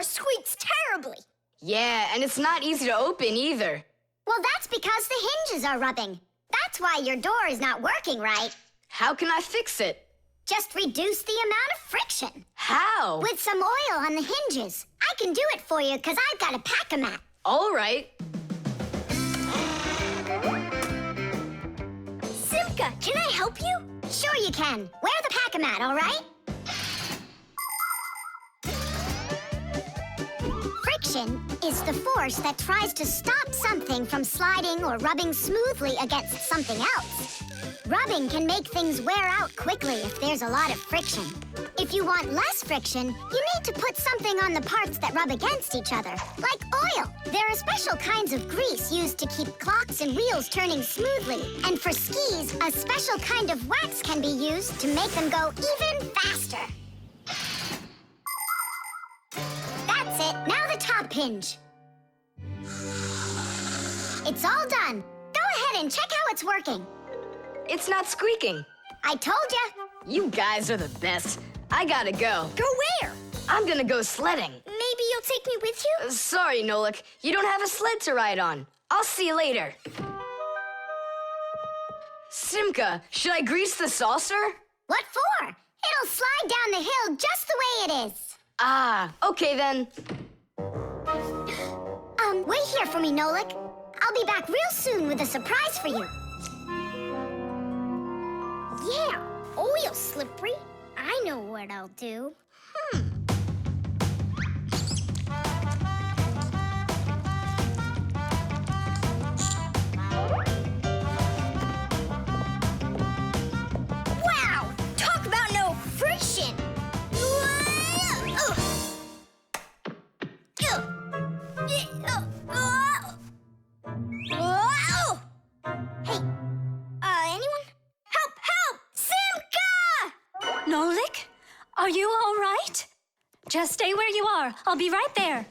door squeaks terribly. Yeah, and it's not easy to open either. Well, that's because the hinges are rubbing. That's why your door is not working right. How can I fix it? Just reduce the amount of friction. How? With some oil on the hinges. I can do it for you because I've got a pack-a-mat. All right. Simka, can I help you? Sure you can. Wear the pack-a-mat, all right? Friction is the force that tries to stop something from sliding or rubbing smoothly against something else. Rubbing can make things wear out quickly if there's a lot of friction. If you want less friction, you need to put something on the parts that rub against each other, like oil. There are special kinds of grease used to keep clocks and wheels turning smoothly. And for skis, a special kind of wax can be used to make them go even faster. That's it. Now the top hinge. It's all done. Go ahead and check how it's working. It's not squeaking. I told ya. You guys are the best. I gotta go. Go where? I'm gonna go sledding. Maybe you'll take me with you? Sorry, Nolik. You don't have a sled to ride on. I'll see you later. Simka, should I grease the saucer? What for? It'll slide down the hill just the way it is. Ah, okay then. Wait here for me, Nolik. I'll be back real soon with a surprise for you. Yeah, oil slippery. I know what I'll do. Wow! Talk about no friction! Hey, anyone? Help! Help! Simka! Nolik, are you all right? Just stay where you are. I'll be right there.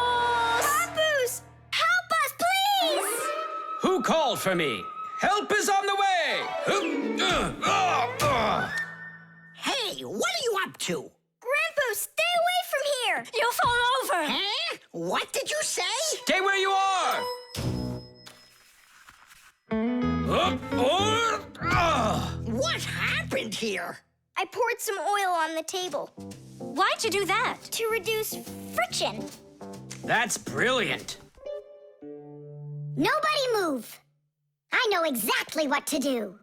Papoose! Help us, please! Who called for me? Help is on the way! Hey, what are you up to? Grandpa, stay away from here! You'll fall over. Huh? What did you say? Stay where you are! What happened here? I poured some oil on the table Why'd you do that? to reduce friction. That's brilliant. Nobody move. I know exactly what to do.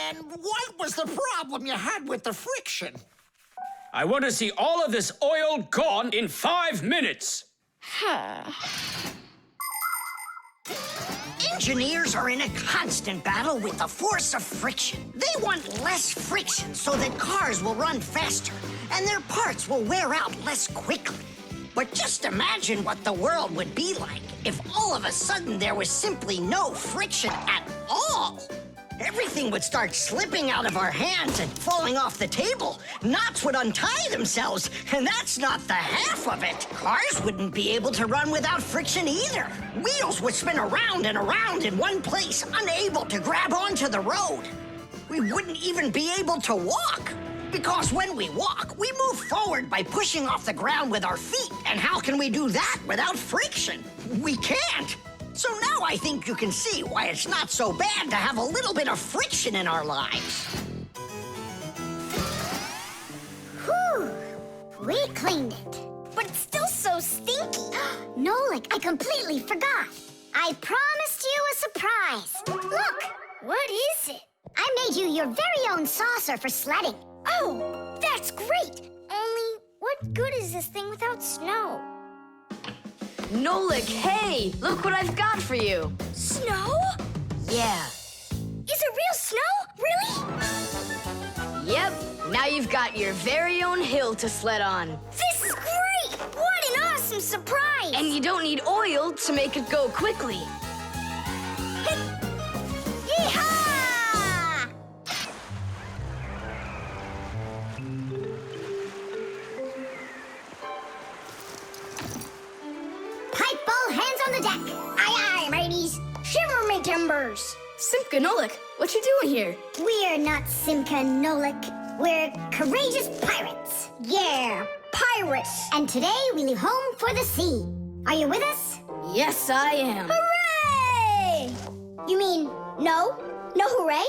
And what was the problem you had with the friction? I want to see all of this oil gone in 5 minutes. Engineers are in a constant battle with the force of friction. They want less friction so that cars will run faster and their parts will wear out less quickly. But just imagine what the world would be like if all of a sudden there was simply no friction at all. Everything would start slipping out of our hands and falling off the table. Knots would untie themselves, and that's not the half of it. Cars wouldn't be able to run without friction either. Wheels would spin around and around in one place, unable to grab onto the road. We wouldn't even be able to walk. Because when we walk, we move forward by pushing off the ground with our feet. And how can we do that without friction? We can't. So now I think you can see why it's not so bad to have a little bit of friction in our lives. Whew. We cleaned it. But it's still so stinky. Nolik, I completely forgot. I promised you a surprise. Look, What is it? I made you your very own saucer for sledding. Oh, that's great. Only, what good is this thing without snow? Nolik, hey! Look what I've got for you. Snow? Yeah. Is it real snow? Really? Yep. Now you've got your very own hill to sled on. This is great! What an awesome surprise! And you don't need oil to make it go quickly. Yeehaw! on the deck. Aye, aye, mateys. Shiver me timbers. Simka and Nolik, what you doing here? We're not Simka and Nolik. We're courageous pirates. Yeah, pirates. And today we leave home for the sea. Are you with us? Yes, I am. Hooray! You mean no? No hooray?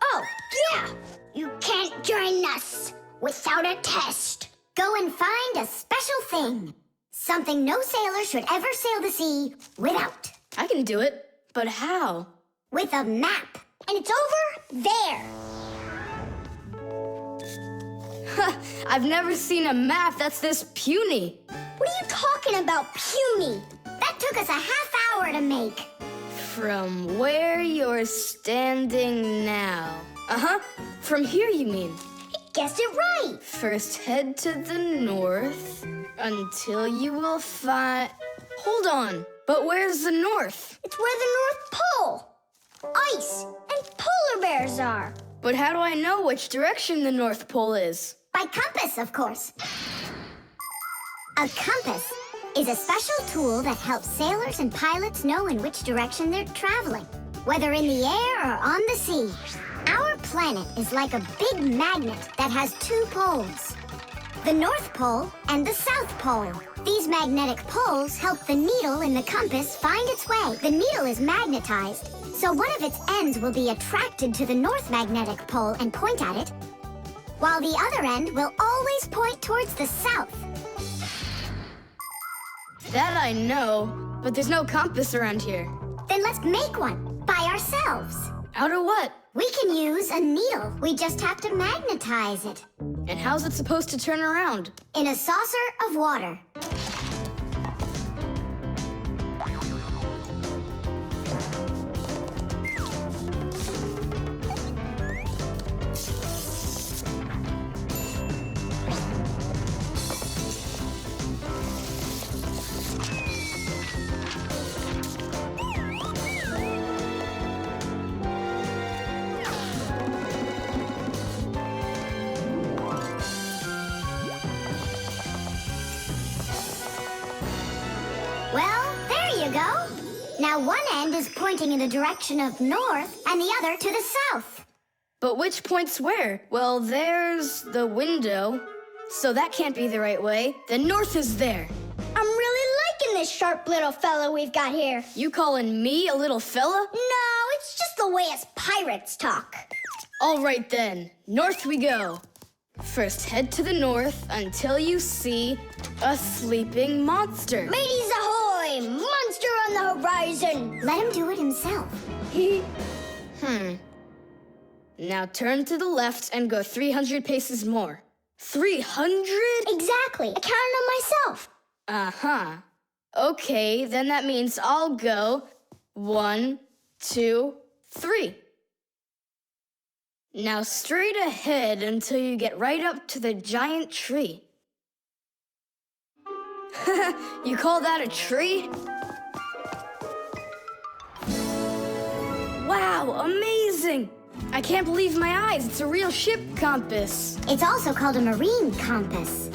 Oh, yeah. You can't join us without a test. Go and find a special thing. Something no sailor should ever sail the sea without. I can do it, but how? With a map. And it's over there. I've never seen a map that's this puny. What are you talking about, puny? That took us a half hour to make. From where you're standing now. Uh-huh. From here, you mean? Guessed it right. First, head to the north until you will find... Hold on. But where's the north? It's where the North Pole, ice, and polar bears are. But how do I know which direction the North Pole is? By compass, of course. A compass is a special tool that helps sailors and pilots know in which direction they're traveling, whether in the air or on the sea. Our planet is like a big magnet that has two poles, the North Pole and the South Pole. These magnetic poles help the needle in the compass find its way. The needle is magnetized, so one of its ends will be attracted to the North Magnetic Pole and point at it, while the other end will always point towards the South. That I know, but there's no compass around here. Then let's make one by ourselves. Out of what? We can use a needle. We just have to magnetize it. And how's it supposed to turn around? In a saucer of water. Well, there you go. Now one end is pointing in the direction of north and the other to the south. But which point's where? Well, there's the window, so that can't be the right way. The north is there. I'm really liking this sharp little fella we've got here. You calling me a little fella? No, it's just the way us pirates talk. All right then, north we go. First, head to the north until you see a sleeping monster. Mateys ahoy! Monster on the horizon! Let him do it himself. Now turn to the left and go 300 paces more. 300? Exactly. I counted on myself. Uh-huh. Okay, then that means I'll go 1, 2, 3. Now straight ahead until you get right up to the giant tree. You call that a tree? Wow, amazing! I can't believe my eyes. It's a real ship compass. It's also called a marine compass.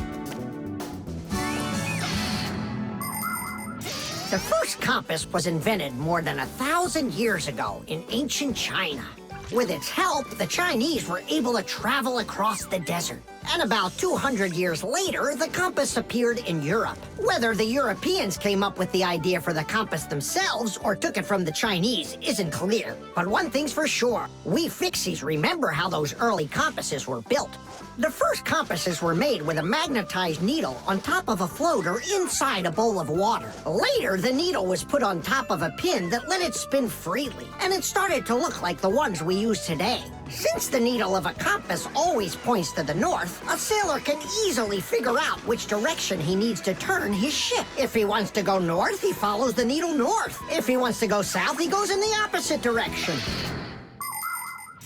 The first compass was invented more than 1,000 years ago in ancient China. With its help, the Chinese were able to travel across the desert. And about 200 years later, the compass appeared in Europe. Whether the Europeans came up with the idea for the compass themselves or took it from the Chinese isn't clear. But one thing's for sure, we Fixies remember how those early compasses were built. The first compasses were made with a magnetized needle on top of a floater inside a bowl of water. Later, the needle was put on top of a pin that let it spin freely, and it started to look like the ones we use today. Since the needle of a compass always points to the north, a sailor can easily figure out which direction he needs to turn his ship. If he wants to go north, he follows the needle north. If he wants to go south, he goes in the opposite direction.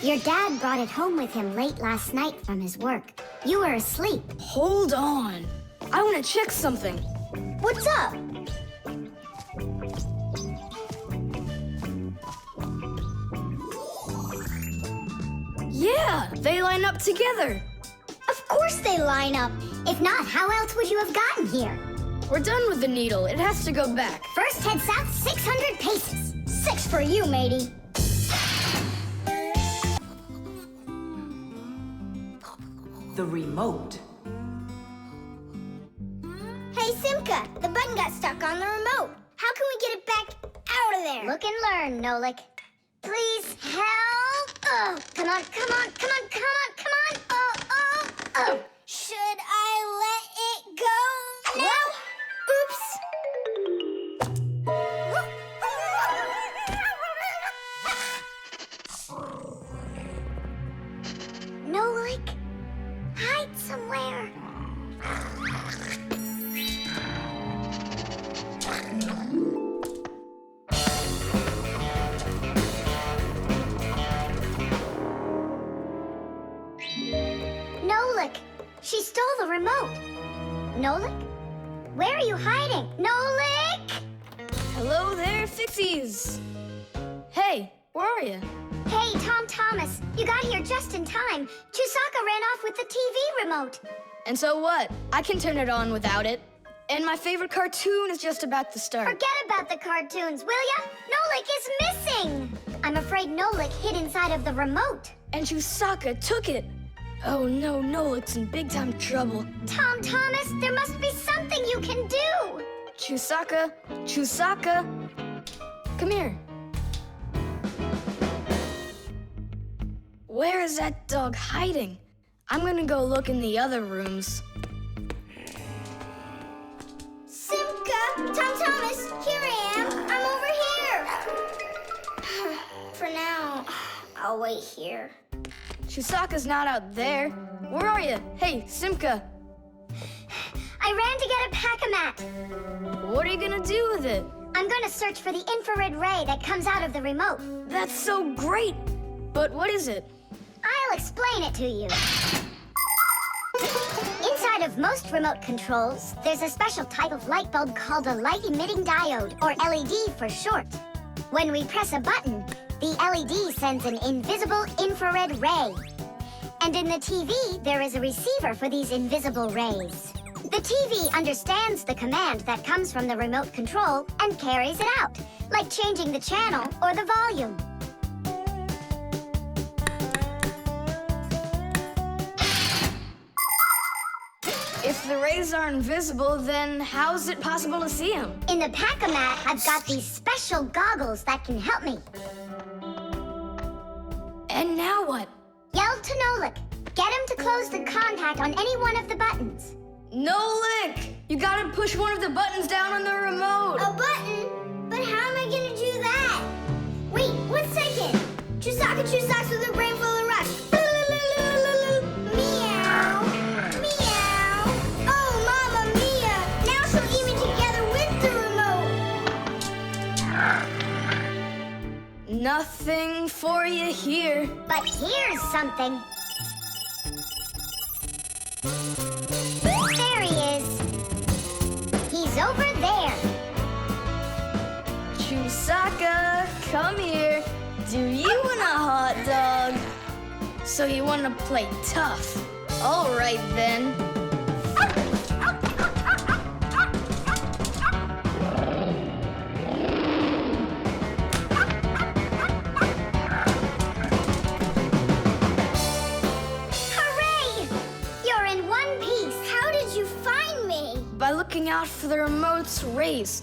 Your dad brought it home with him late last night from his work. You were asleep. Hold on. I want to check something. What's up? Yeah, they line up together. Of course they line up. If not, how else would you have gotten here? We're done with the needle. It has to go back. First head south 600 paces. 6 for you, matey. The remote. Hey, Simka, the button got stuck on the remote. How can we get it back out of there? Look and learn, Nolik. Please help. Oh, come on, come on, come on, come on, come on. Oh, oh, oh. Should I let it go now? Oops. Nolik, hide somewhere. Nolik, she stole the remote. Nolik? Where are you hiding? Nolik! Hello there, Fixies. Hey, where are you? Hey, Tom Thomas, you got here just in time. Chusaka ran off with the TV remote. And so what? I can turn it on without it. And my favorite cartoon is just about to start. Forget about the cartoons, will ya? Nolik is missing! I'm afraid Nolik hid inside of the remote. And Chusaka took it. Oh no, Nolik's in big time trouble. Tom Thomas, there must be something you can do! Chusaka, Chusaka, come here. Where is that dog hiding? I'm gonna go look in the other rooms. Simka, Tom Thomas, here I am. I'm over here. For now, I'll wait here. Chusaka's not out there. Where are you? Hey, Simka, I ran to get a pack-a-mat. what are you gonna do with it? I'm gonna search for the infrared ray that comes out of the remote. That's so great! But what is it? I'll explain it to you. Inside of most remote controls, there's a special type of light bulb called a light-emitting diode, or LED for short. When we press a button, the LED sends an invisible infrared ray. And in the TV, there is a receiver for these invisible rays. The TV understands the command that comes from the remote control and carries it out, like changing the channel or the volume. If the rays are invisible, then how is it possible to see them? In the pack-a-mat, I've got these special goggles that can help me. And now what? Yell to Nolik. Get him to close the contact on any one of the buttons. Nolik! You gotta push one of the buttons down on the remote. A button? But how am I gonna do that? Wait, 1 second. Chusaka Chusaks with a brain full of rust. Meow. Meow. Oh, Mamma Mia. Now she'll eat me together with the remote. Nothing for you here. But here's something. There he is. He's over there. Chusaka, come here. Do you want a hot dog? So you want to play tough? All right then. Hooray! You're in one piece. How did you find me? By looking out for the remote's rays.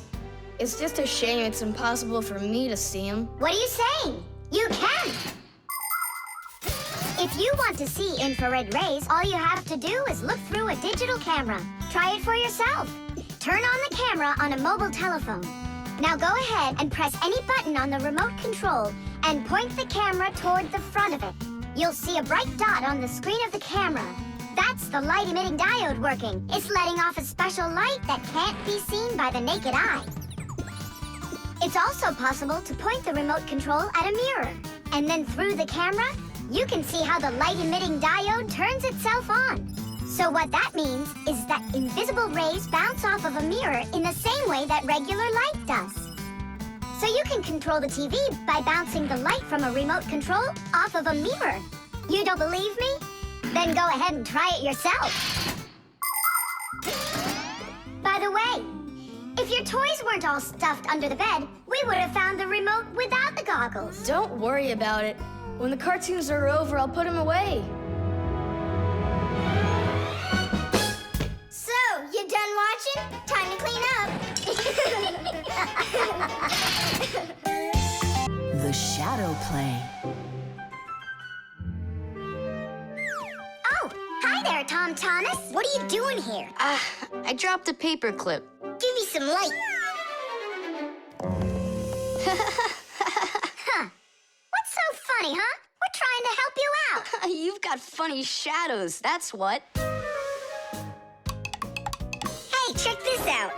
It's just a shame it's impossible for me to see him. What are you saying? You can. If you want to see infrared rays, all you have to do is look through a digital camera. Try it for yourself. Turn on the camera on a mobile telephone. Now go ahead and press any button on the remote control and point the camera toward the front of it. You'll see a bright dot on the screen of the camera. That's the light-emitting diode working. It's letting off a special light that can't be seen by the naked eye. It's also possible to point the remote control at a mirror. And then through the camera, you can see how the light-emitting diode turns itself on. So what that means is that invisible rays bounce off of a mirror in the same way that regular light does. So you can control the TV by bouncing the light from a remote control off of a mirror. You don't believe me? Then go ahead and try it yourself. By the way, toys weren't all stuffed under the bed, we would have found the remote without the goggles. Don't worry about it. When the cartoons are over, I'll put them away. So, you done watching? Time to clean up. The shadow play. Oh, hi there, Tom Thomas. What are you doing here? I dropped a paper clip. Give me some light. Huh. What's so funny, huh? We're trying to help you out. You've got funny shadows, that's what. Hey, check this out.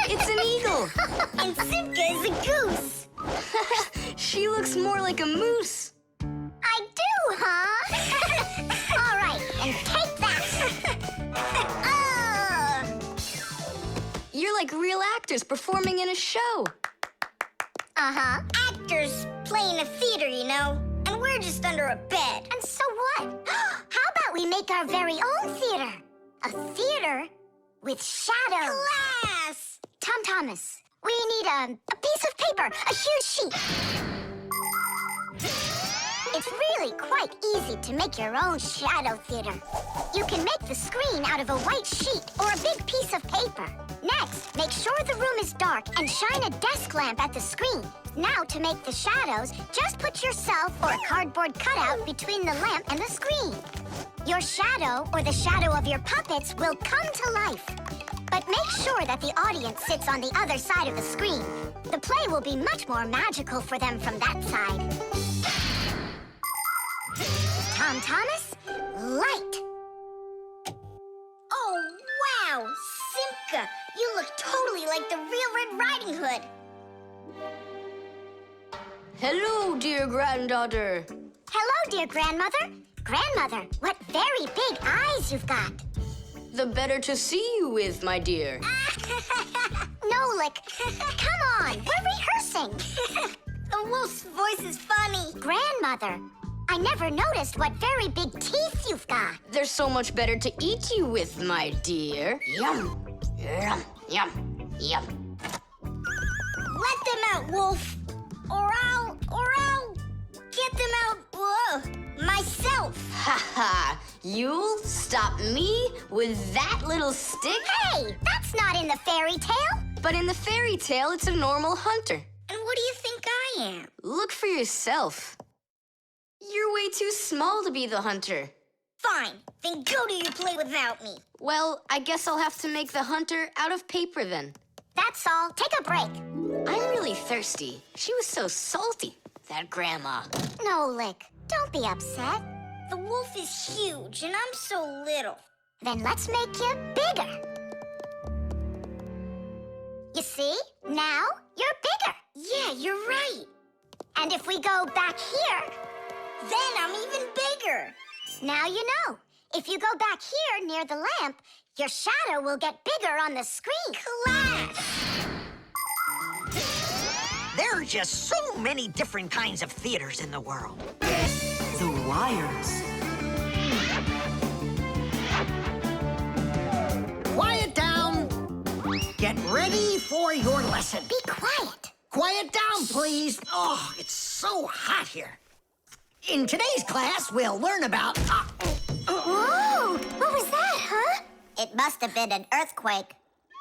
It's an eagle. And Simka is a goose. She looks more like a moose. I do, huh? All right, and take that. You're like real actors performing in a show. Uh-huh. Actors playing a theater, you know? And we're just under a bed. And so what? How about we make our very own theater? A theater with shadows. Class! Tom Thomas, we need a piece of paper, a huge sheet. It's really quite easy to make your own shadow theater. You can make the screen out of a white sheet or a big piece of paper. Next, make sure the room is dark and shine a desk lamp at the screen. Now, to make the shadows, just put yourself or a cardboard cutout between the lamp and the screen. Your shadow, or the shadow of your puppets, will come to life. But make sure that the audience sits on the other side of the screen. The play will be much more magical for them from that side. Tom Thomas, light. Oh, wow! Simka, you look totally like the real Red Riding Hood. Hello, dear granddaughter. Hello, dear grandmother. Grandmother, what very big eyes you've got. The better to see you with, my dear. Nolik, come on, we're rehearsing. The wolf's voice is funny. Grandmother, I never noticed what very big teeth you've got. They're so much better to eat you with, my dear. Yum, yum, yum, yum. Let them out, wolf. Or I'll get them out, myself. Ha ha! You'll stop me with that little stick? Hey, that's not in the fairy tale. But in the fairy tale, it's a normal hunter. And what do you think I am? Look for yourself. You're way too small to be the hunter. Fine, then go to your play without me. Well, I guess I'll have to make the hunter out of paper then. That's all. Take a break. I'm really thirsty. She was so salty, that grandma. Nolik, don't be upset. The wolf is huge, and I'm so little. Then let's make you bigger. You see? Now you're bigger. Yeah, you're right. And if we go back here, Then I'm even bigger. now you know. If you go back here near the lamp, your shadow will get bigger on the screen. Class! There are just so many different kinds of theaters in the world. The wires. Quiet down. Get ready for your lesson. Be quiet. Quiet down, please. Oh, it's so hot here. In today's class, we'll learn about... Whoa! What was that, huh? It must have been an earthquake.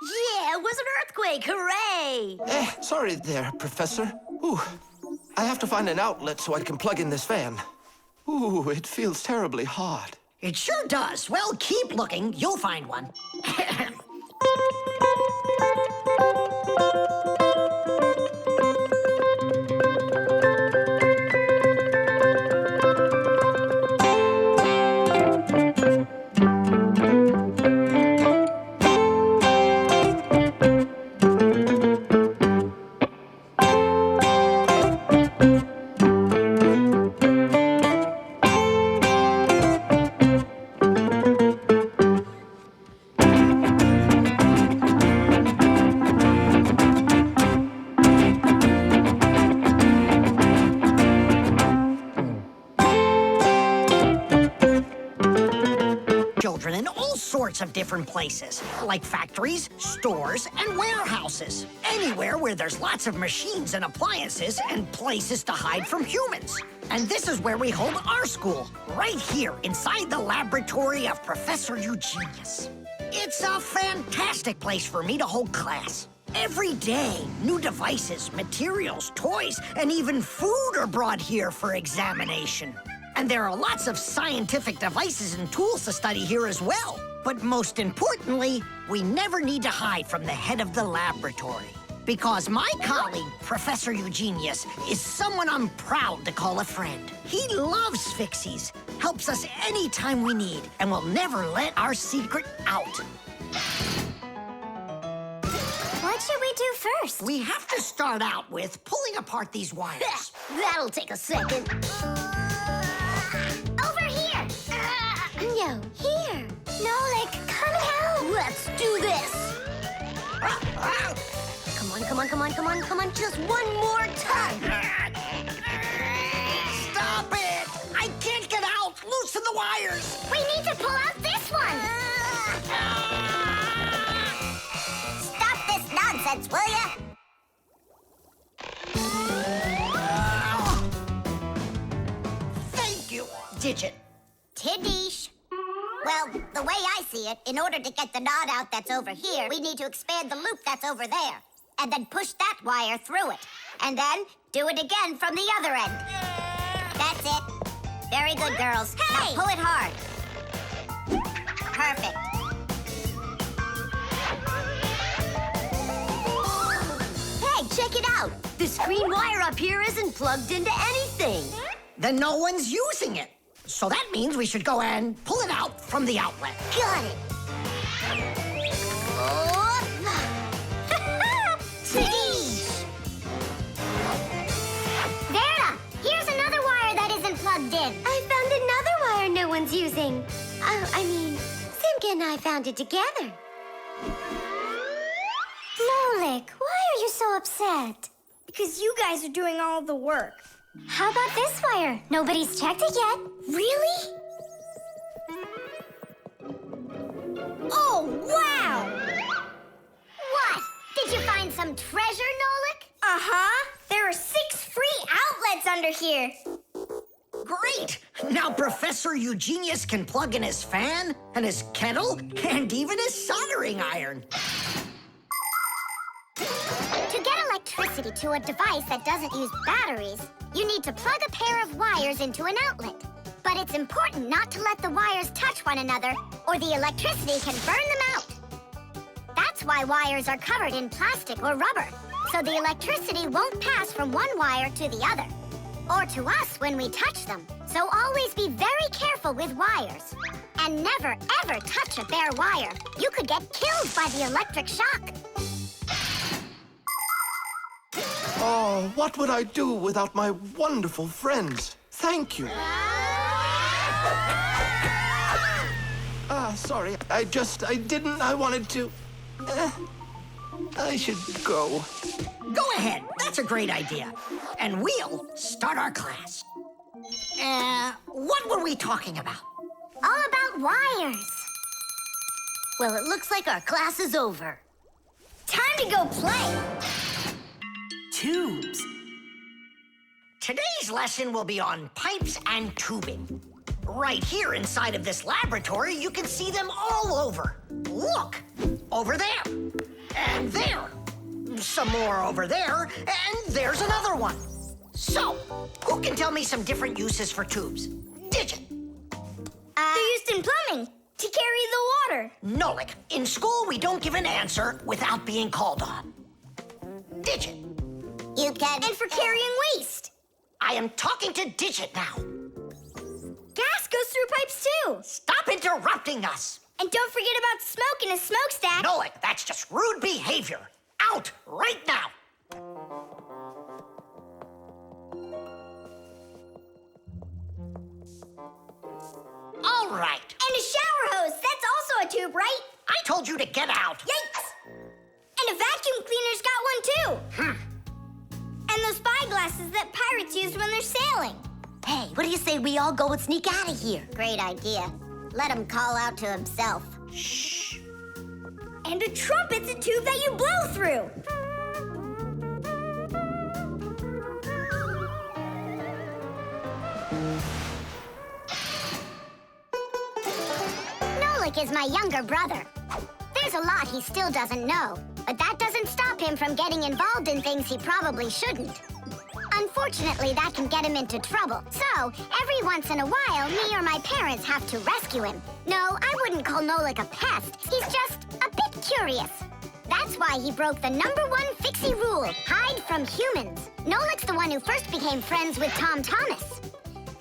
Yeah, it was an earthquake. Hooray! Sorry there, Professor. Ooh, I have to find an outlet so I can plug in this fan. Ooh, it feels terribly hot. It sure does. Well, keep looking. You'll find one. all sorts of different places, like factories, stores, and warehouses. Anywhere where there's lots of machines and appliances and places to hide from humans. And this is where we hold our school, right here inside the laboratory of Professor Eugenius. It's a fantastic place for me to hold class. Every day, new devices, materials, toys, and even food are brought here for examination. And there are lots of scientific devices and tools to study here as well. But most importantly, we never need to hide from the head of the laboratory. Because my colleague, Professor Eugenius, is someone I'm proud to call a friend. He loves Fixies, helps us anytime we need, and will never let our secret out. What should we do first? We have to start out with pulling apart these wires. That'll take a second. Over here! No, here! Nolik, come help! Let's do this! Come on, just one more time! Stop it! I can't get out! Loosen the wires! We need to pull out this one! Stop this nonsense, will ya? Thank you, Digit. Tidish. Well, the way I see it, in order to get the knot out that's over here, we need to expand the loop that's over there. And then push that wire through it. And then do it again from the other end. That's it. Very good, girls. Hey! Now pull it hard. Perfect. Hey, check it out. This green wire up here isn't plugged into anything. Then no one's using it. So that means we should go and pull it out from the outlet. Got it. Tidish! Verda, here's another wire that isn't plugged in. I found another wire no one's using. Simka and I found it together. Nolik, why are you so upset? Because you guys are doing all the work. How about this wire? Nobody's checked it yet. Really? Oh, wow! What? Did you find some treasure, Nolik? Uh-huh. There are 6 free outlets under here. Great! Now Professor Eugenius can plug in his fan, and his kettle, and even his soldering iron. To get electricity to a device that doesn't use batteries, you need to plug a pair of wires into an outlet. But it's important not to let the wires touch one another, or the electricity can burn them out. That's why wires are covered in plastic or rubber, so the electricity won't pass from one wire to the other, or to us when we touch them. So always be very careful with wires. And never, ever touch a bare wire. You could get killed by the electric shock. Oh, what would I do without my wonderful friends? Thank you. Sorry. I wanted to... I should go. Go ahead. That's a great idea. And we'll start our class. What were we talking about? All about wires. Well, it looks like our class is over. Time to go play. Tubes. Today's lesson will be on pipes and tubing. Right here inside of this laboratory, you can see them all over. Look, over there, and there. Some more over there, and there's another one. So, who can tell me some different uses for tubes? Digit. They're used in plumbing to carry the water. Nolik, in school we don't give an answer without being called on. Digit. You can... And for carrying waste. I am talking to Digit now. Gas goes through pipes too. Stop interrupting us. And don't forget about smoke in a smokestack. Nolik, that's just rude behavior. Out right now. All right. And a shower hose. That's also a tube, right? I told you to get out. Yikes! And a vacuum cleaner's got one too. And those spyglasses that pirates use when they're sailing. Hey, what do you say we all go and sneak out of here? Great idea. Let him call out to himself. Shh. And a trumpet's a tube that you blow through. Nolik is my younger brother. There's a lot he still doesn't know, but that doesn't stop him from getting involved in things he probably shouldn't. Unfortunately, that can get him into trouble. So, every once in a while, me or my parents have to rescue him. No, I wouldn't call Nolik a pest. He's just a bit curious. That's why he broke the #1 Fixie rule, hide from humans. Nolik's the one who first became friends with Tom Thomas.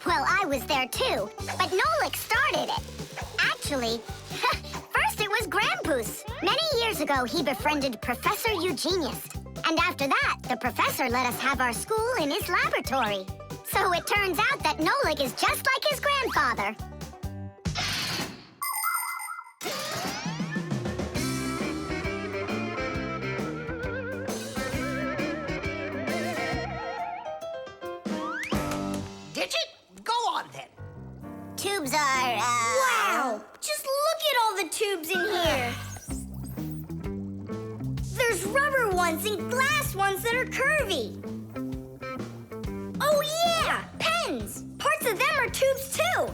Well, I was there too, but Nolik started it. Actually, first it was Grampus. Many years ago, he befriended Professor Eugenius. And after that, the professor let us have our school in his laboratory. So it turns out that Nolik is just like his grandfather. Digit, go on then. Tubes are, Wow! Just look at all the tubes in here. There's rubber ones and glass ones that are curvy. Oh yeah! Pens! Parts of them are tubes too.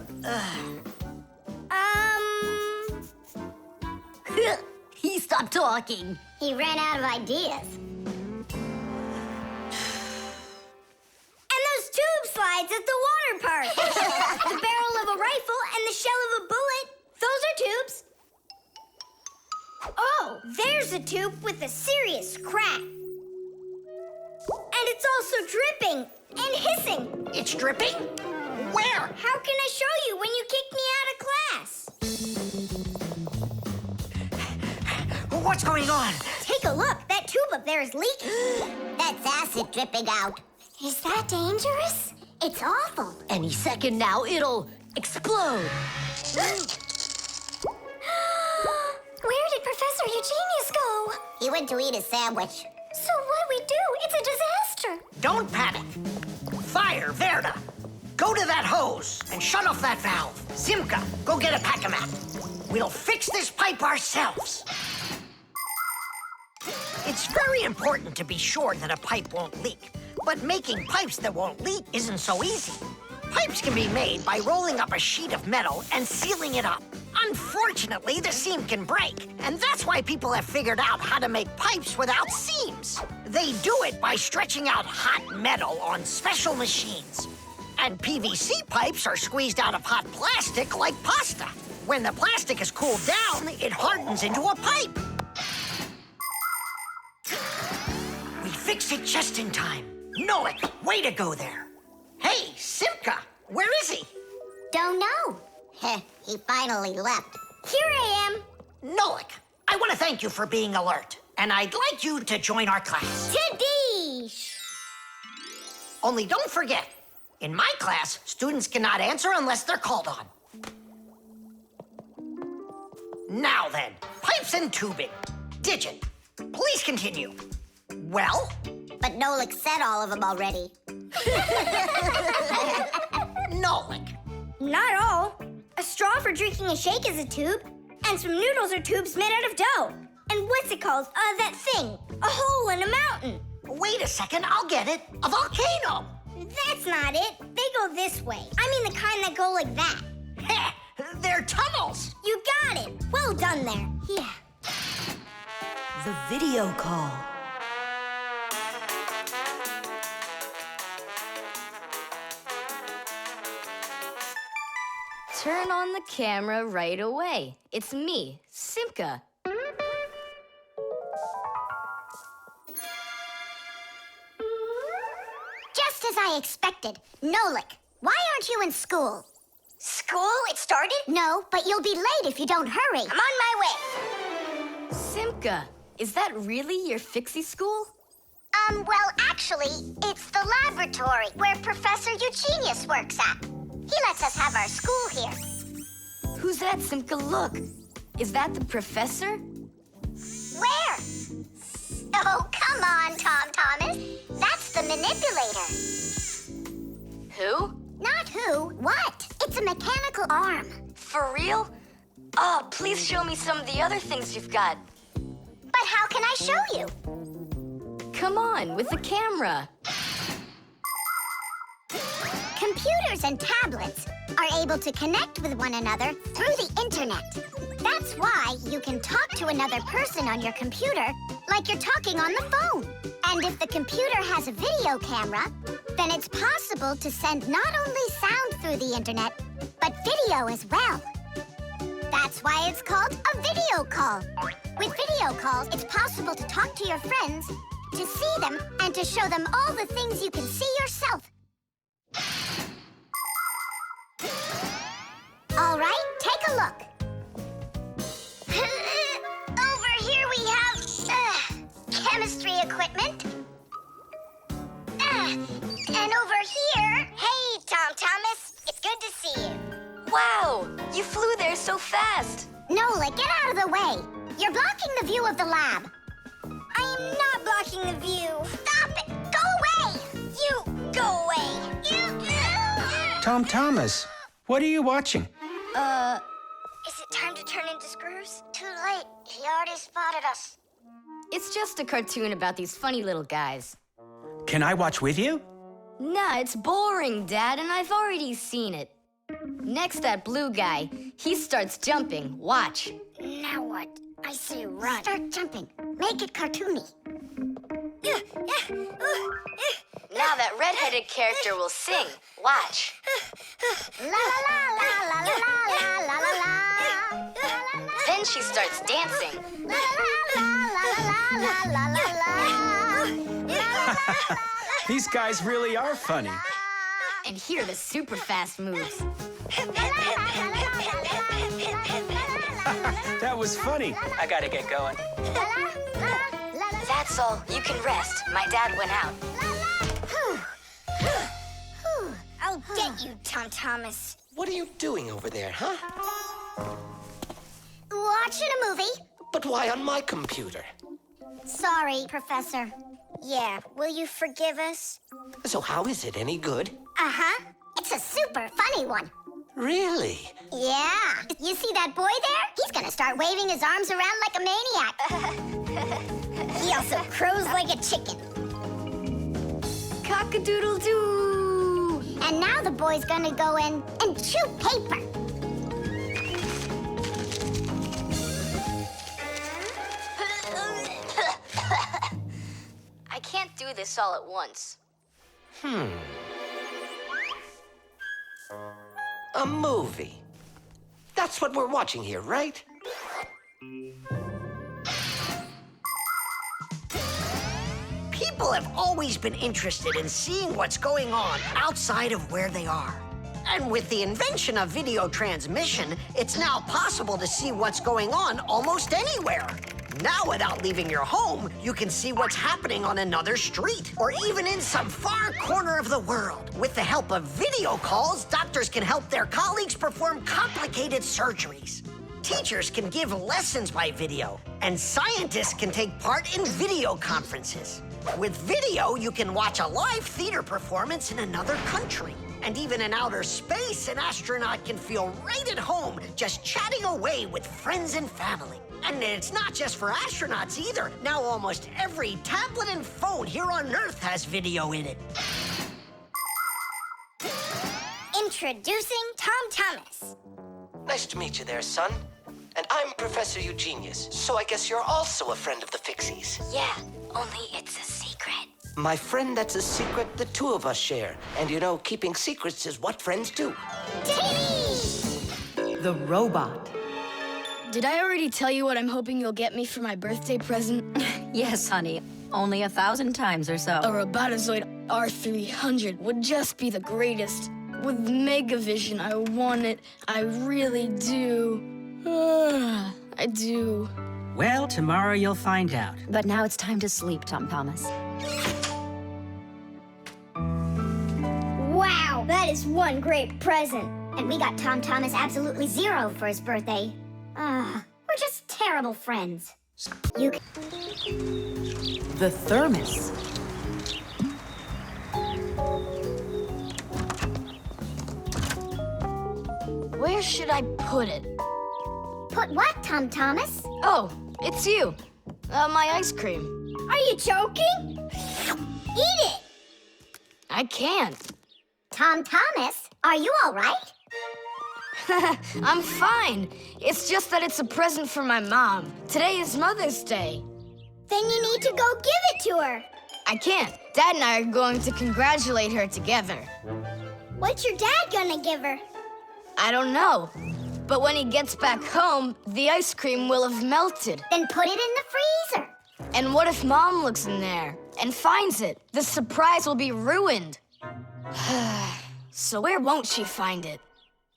He stopped talking. he ran out of ideas. And those tube slides at the water park. The barrel of a rifle and the shell of a bullet. Those are tubes. Oh, there's a tube with a serious crack. And it's also dripping and hissing. It's dripping? Where? How can I show you when you kick me out of class? What's going on? Take a look. That tube up there is leaking. That's acid dripping out. Is that dangerous? It's awful. Any second now, it'll explode. Where did Professor Eugenius go? He went to eat a sandwich. So what do we do? It's a disaster. Don't panic. Fire, Verda. Go to that hose and shut off that valve. Simka, go get a pack-a-mat. We'll fix this pipe ourselves. It's very important to be sure that a pipe won't leak. But making pipes that won't leak isn't so easy. Pipes can be made by rolling up a sheet of metal and sealing it up. Unfortunately, the seam can break, and that's why people have figured out how to make pipes without seams. They do it by stretching out hot metal on special machines. And PVC pipes are squeezed out of hot plastic like pasta. When the plastic is cooled down, it hardens into a pipe. We fixed it just in time. Nolik, way to go there. Hey, Simka, where is he? Don't know. He finally left. Here I am. Nolik, I want to thank you for being alert, and I'd like you to join our class. Tadish! Only don't forget, in my class, students cannot answer unless they're called on. Now then, pipes and tubing. Digit, please continue. Well? But Nolik said all of them already. Nolik. Not all. A straw for drinking a shake is a tube, and some noodles are tubes made out of dough. And what's it called? That thing. A hole in a mountain. Wait a second, I'll get it. A volcano. That's not it. They go this way. I mean the kind that go like that. Heh, they're tunnels. You got it. Well done there. Yeah. The video call. Turn on the camera right away. It's me, Simka. Just as I expected. Nolik, why aren't you in school? School? It started? No, but you'll be late if you don't hurry. I'm on my way. Simka, is that really your Fixie school? Well, actually, it's the laboratory where Professor Eugenius works at. He lets us have our school here. Who's that, Simka? Look. Is that the professor? Where? Oh, come on, Tom Thomas. That's the manipulator. Who? Not who, what? It's a mechanical arm. For real? Oh, please show me some of the other things you've got. But how can I show you? Come on, with the camera. Computers and tablets are able to connect with one another through the internet. That's why you can talk to another person on your computer like you're talking on the phone. And if the computer has a video camera, then it's possible to send not only sound through the internet, but video as well. That's why it's called a video call. With video calls, it's possible to talk to your friends, to see them, and to show them all the things you can see yourself. All right, take a look. Over here we have chemistry equipment. And over here... Hey, Tom Thomas. It's good to see you. Wow, you flew there so fast. Nolik, get out of the way. You're blocking the view of the lab. I am not blocking the view. Stop it. Go away. You go away. Tom Thomas, what are you watching? Is it time to turn into screws? Too late. He already spotted us. It's just a cartoon about these funny little guys. Can I watch with you? Nah, it's boring, Dad, and I've already seen it. Next, that blue guy. He starts jumping. Watch. Now what? I say run. Start jumping. Make it cartoony. Now that redheaded character will sing. Watch. La la la la la la la la la. Then she starts dancing. La la la la la la la. These guys really are funny. And here are the super fast moves. That was funny. I gotta get going. That's all. You can rest. My dad went out. I'll get you, Tom Thomas. What are you doing over there, huh? Watching a movie. But why on my computer? Sorry, Professor. Yeah, will you forgive us? So how is it any good? Uh-huh. It's a super funny one. Really? Yeah. You see that boy there? He's gonna start waving his arms around like a maniac. He also crows like a chicken. Cock-a-doodle-doo! And now the boy's gonna go in and chew paper. I can't do this all at once. A movie. That's what we're watching here, right? People have always been interested in seeing what's going on outside of where they are. And with the invention of video transmission, it's now possible to see what's going on almost anywhere. Now, without leaving your home, you can see what's happening on another street, or even in some far corner of the world. With the help of video calls, doctors can help their colleagues perform complicated surgeries. Teachers can give lessons by video, and scientists can take part in video conferences. With video, you can watch a live theater performance in another country. And even in outer space, an astronaut can feel right at home, just chatting away with friends and family. And it's not just for astronauts either. Now almost every tablet and phone here on Earth has video in it. Introducing Tom Thomas. Nice to meet you there, son. And I'm Professor Eugenius, so I guess you're also a friend of the Fixies. Yeah, only it's a secret. My friend, that's a secret the two of us share. And you know, keeping secrets is what friends do. The robot. Did I already tell you what I'm hoping you'll get me for my birthday present? Yes, honey. Only 1,000 times or so. A Robotazoid R300 would just be the greatest. With Megavision, I want it. I really do. I do. Well, tomorrow you'll find out. But now it's time to sleep, Tom Thomas. Wow, that is one great present. And we got Tom Thomas absolutely zero for his birthday. We're just terrible friends. You The thermos. Where should I put it? Put what, Tom Thomas? Oh, it's you. My ice cream. Are you joking? Eat it! I can't. Tom Thomas, are you all right? I'm fine. It's just that it's a present for my mom. Today is Mother's Day. Then you need to go give it to her. I can't. Dad and I are going to congratulate her together. What's your dad gonna give her? I don't know. But when he gets back home, the ice cream will have melted. Then put it in the freezer. And what if Mom looks in there and finds it? The surprise will be ruined. So where won't she find it?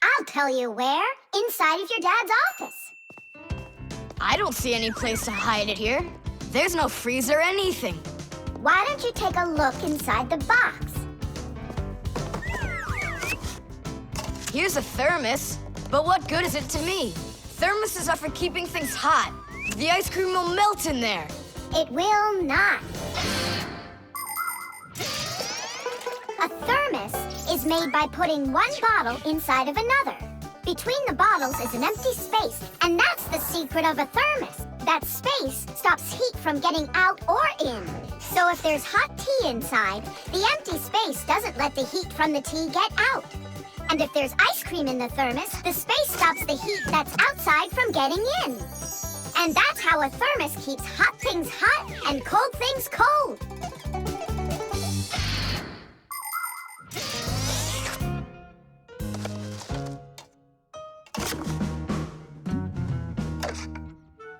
I'll tell you where. Inside of your dad's office. I don't see any place to hide it here. There's no freezer or anything. Why don't you take a look inside the box? Here's a thermos, but what good is it to me? Thermoses are for keeping things hot. The ice cream will melt in there. It will not. A thermos is made by putting one bottle inside of another. Between the bottles is an empty space, and that's the secret of a thermos. That space stops heat from getting out or in. So if there's hot tea inside, the empty space doesn't let the heat from the tea get out. And if there's ice cream in the thermos, the space stops the heat that's outside from getting in. And that's how a thermos keeps hot things hot and cold things cold.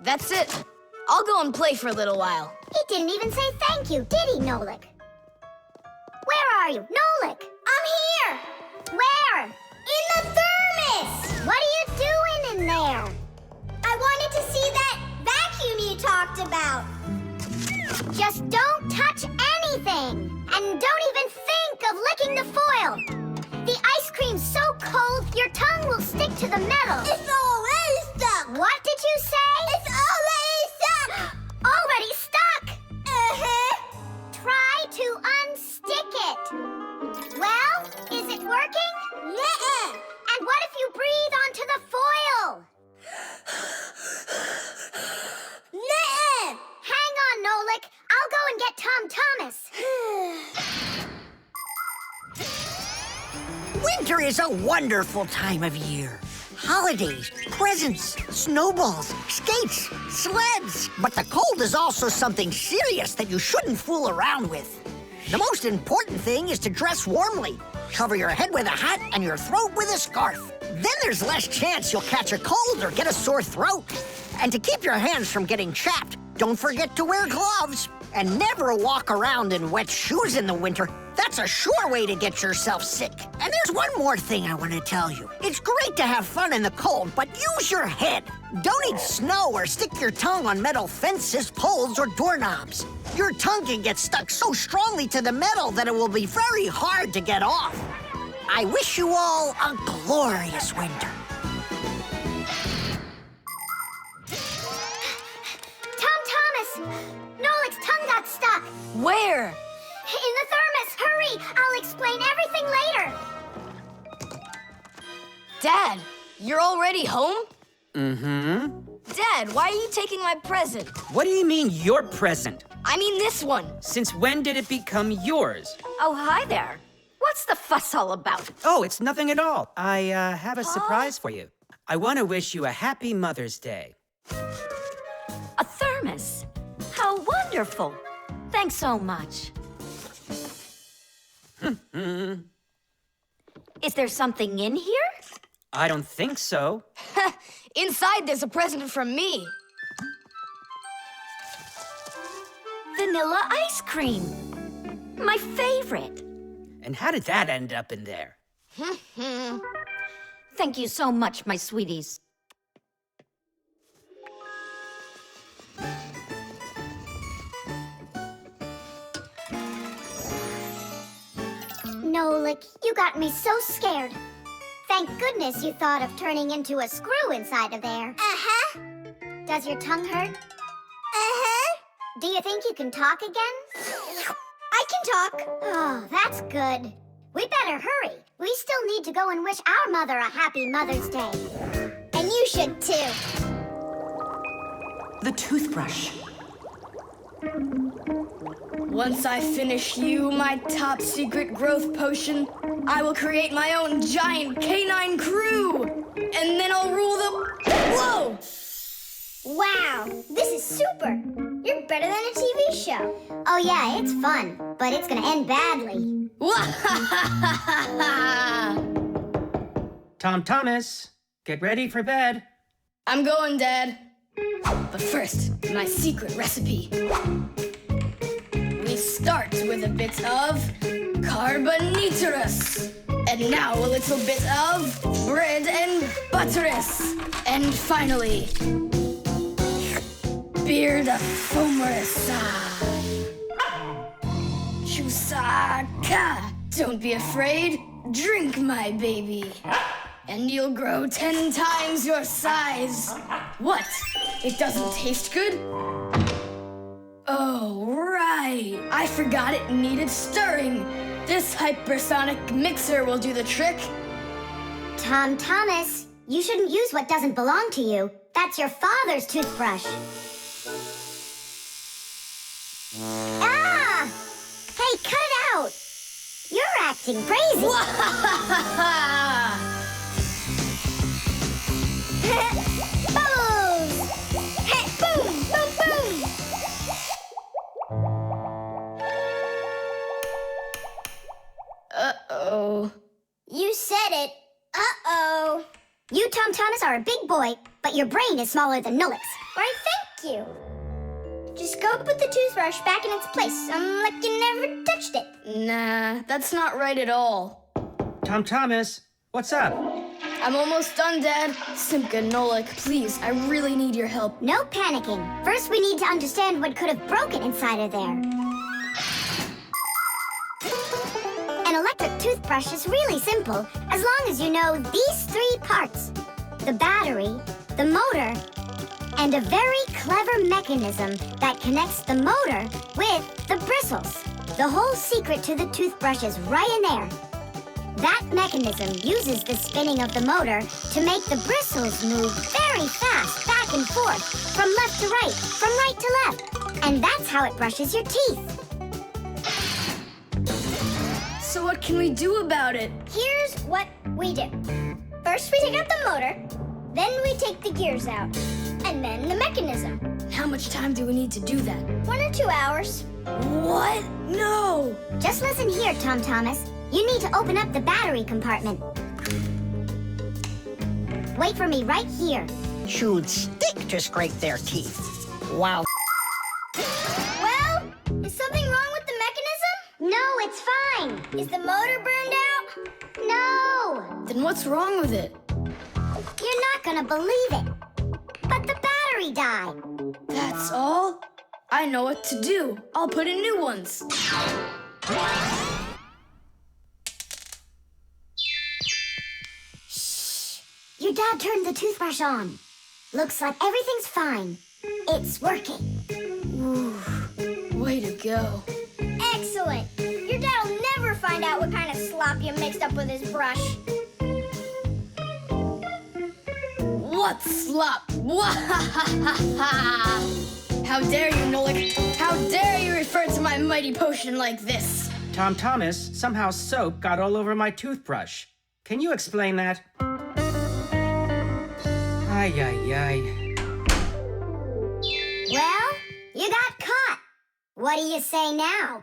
That's it. I'll go and play for a little while. He didn't even say thank you, did he, Nolik? Where are you, Nolik? I'm here! Where? In the thermos! What are you doing in there? I wanted to see that vacuum you talked about. Just don't touch anything! And don't even think of licking the foil! The ice cream's so cold, your tongue will stick to the metal. It's already stuck! What did you say? It's already stuck! Already stuck! Uh-huh. Try to unstick it. Well, is it working? Nuh-uh. And what if you breathe onto the foil? Nuh-uh. Hang on, Nolik. I'll go and get Tom Thomas. Winter is a wonderful time of year. Holidays, presents, snowballs, skates, sleds. But the cold is also something serious that you shouldn't fool around with. The most important thing is to dress warmly. Cover your head with a hat and your throat with a scarf. Then there's less chance you'll catch a cold or get a sore throat. And to keep your hands from getting chapped, don't forget to wear gloves. And never walk around in wet shoes in the winter. That's a sure way to get yourself sick. And there's one more thing I want to tell you. It's great to have fun in the cold, but use your head. Don't eat snow or stick your tongue on metal fences, poles, or doorknobs. Your tongue can get stuck so strongly to the metal that it will be very hard to get off. I wish you all a glorious winter. Tom Thomas! Nolik's tongue got stuck. Where? In the thermos. Hurry! I'll explain everything later. Dad, you're already home? Mm-hmm. Dad, why are you taking my present? What do you mean, your present? I mean this one. Since when did it become yours? Oh, hi there. What's the fuss all about? Oh, it's nothing at all. I have a surprise for you. I want to wish you a happy Mother's Day. A thermos. How wonderful. Thanks so much. Is there something in here? I don't think so. Inside there's a present from me. Vanilla ice cream. My favorite. And how did that end up in there? Thank you so much, my sweeties. Nolik, you got me so scared. Thank goodness you thought of turning into a screw inside of there. Uh-huh. Does your tongue hurt? Uh-huh. Do you think you can talk again? I can talk. Oh, that's good. We better hurry. We still need to go and wish our mother a happy Mother's Day. And you should too. The toothbrush. Once I finish you, my top secret growth potion, I will create my own giant canine crew! And then I'll rule the... Whoa! Wow, this is super. You're better than a TV show. Oh yeah, it's fun, but it's gonna end badly. Tom Thomas, get ready for bed. I'm going, Dad. But first, my secret recipe. We start with a bit of carbonatorous. And now a little bit of bread and butterous. And finally, beard of foamerous. Chusaka. Don't be afraid. Drink, my baby. And you'll grow 10 times your size. What? It doesn't taste good? Oh, right. I forgot it needed stirring. This hypersonic mixer will do the trick. Tom Thomas, you shouldn't use what doesn't belong to you. That's your father's toothbrush. Ah! Hey, cut it out! You're acting crazy. Bubbles! Hey, boom, boom, boom! Uh-oh. You said it. Uh-oh. You, Tom Thomas, are a big boy, but your brain is smaller than Nolik's. Why, thank you. Just go put the toothbrush back in its place, like you never touched it. Nah, that's not right at all. Tom Thomas, what's up? I'm almost done, Dad. Simka and Nolik, please, I really need your help. No panicking. First, we need to understand what could have broken inside of there. An electric toothbrush is really simple, as long as you know these 3 parts. The battery, the motor, and a very clever mechanism that connects the motor with the bristles. The whole secret to the toothbrush is right in there. That mechanism uses the spinning of the motor to make the bristles move very fast back and forth, from left to right, from right to left. And that's how it brushes your teeth. So what can we do about it? Here's what we do. First, we take out the motor. Then we take the gears out. And then the mechanism. How much time do we need to do that? 1 or 2 hours. What? No! Just listen here, Tom Thomas. You need to open up the battery compartment. Wait for me right here. Chewed stick to scrape their teeth. Wow. Well, is something wrong with the mechanism? No, it's fine. Is the motor burned out? No! Then what's wrong with it? You're not gonna believe it. But the battery died. That's all? I know what to do. I'll put in new ones. Your dad turned the toothbrush on. Looks like everything's fine. It's working. Ooh, way to go. Excellent. Your dad will never find out what kind of slop you mixed up with his brush. What slop? How dare you, Nolik? How dare you refer to my mighty potion like this? Tom Thomas, somehow soap got all over my toothbrush. Can you explain that? Ay, ay, ay. Well, you got caught. What do you say now?